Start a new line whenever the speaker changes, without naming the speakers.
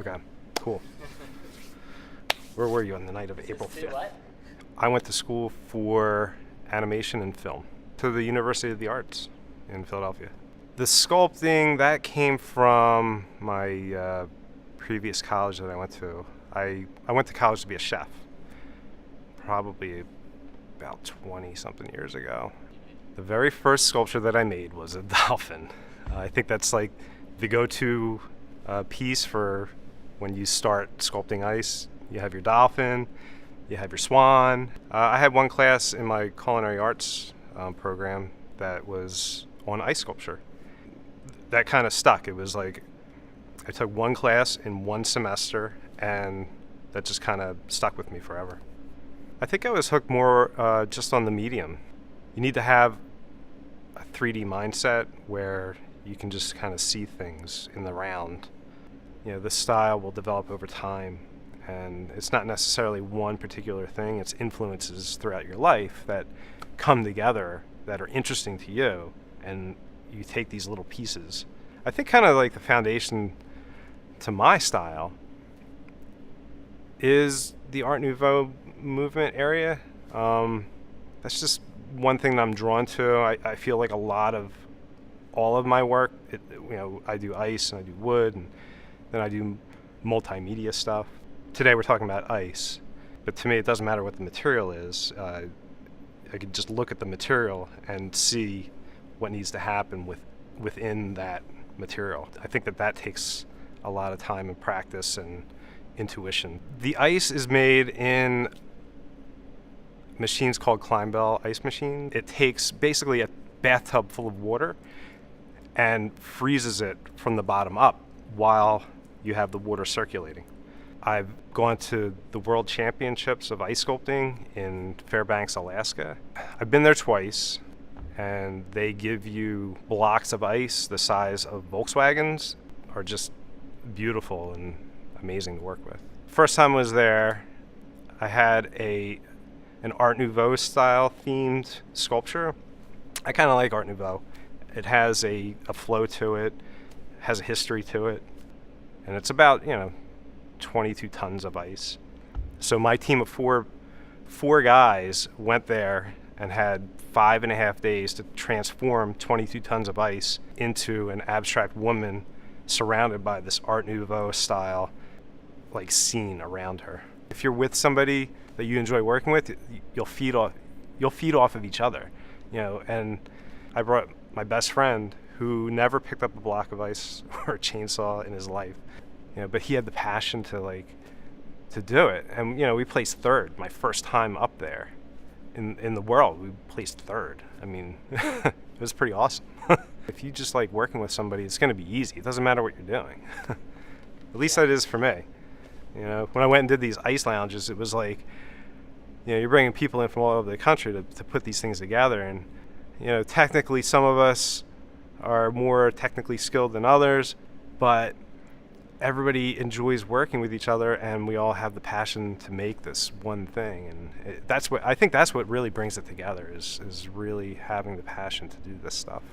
Okay, cool. Where were you on the night of April
To
5th?
what?
I went to school for animation and film to the University of the Arts in Philadelphia. The sculpting, that came from my previous college that I went to. I went to college to be a chef, probably about 20 something years ago. The very first sculpture that I made was a dolphin. I think that's like the go-to piece for when you start sculpting ice. You have your dolphin, you have your swan. I had one class in my culinary arts program that was on ice sculpture. That kind of stuck. It was like I took one class in one semester, and that just kind of stuck with me forever. I think I was hooked more just on the medium. You need to have a 3D mindset where you can just kind of see things in the round. You know, this style will develop over time, and it's not necessarily one particular thing. It's influences throughout your life that come together that are interesting to you, and you take these little pieces. I think kind of like the foundation to my style is the Art Nouveau movement area. That's just one thing that I'm drawn to. I feel like a lot of all of my work, I do ice and I do wood, and then I do multimedia stuff. Today we're talking about ice, but to me it doesn't matter what the material is. I could just look at the material and see what needs to happen within that material. I think that takes a lot of time and practice and intuition. The ice is made in machines called Kleinbell ice machine. It takes basically a bathtub full of water and freezes it from the bottom up while you have the water circulating. I've gone to the World Championships of ice sculpting in Fairbanks, Alaska. I've been there twice, and they give you blocks of ice the size of Volkswagens, are just beautiful and amazing to work with. First time I was there, I had an Art Nouveau style themed sculpture. I kind of like Art Nouveau. It has a flow to it, has a history to it, and it's about 22 tons of ice. So my team of four guys went there and had 5.5 days to transform 22 tons of ice into an abstract woman surrounded by this Art Nouveau style like scene around her. If you're with somebody that you enjoy working with, you'll feed off of each other, and I brought my best friend who never picked up a block of ice or a chainsaw in his life, but he had the passion to do it. And we placed third my first time up there in the world. We placed third. I mean, it was pretty awesome. If you just like working with somebody, it's going to be easy. It doesn't matter what you're doing. At least that is for me. When I went and did these ice lounges, it was like, you're bringing people in from all over the country to put these things together. And, technically some of us are more technically skilled than others, but everybody enjoys working with each other, and we all have the passion to make this one thing. And I think that's what really brings it together is really having the passion to do this stuff.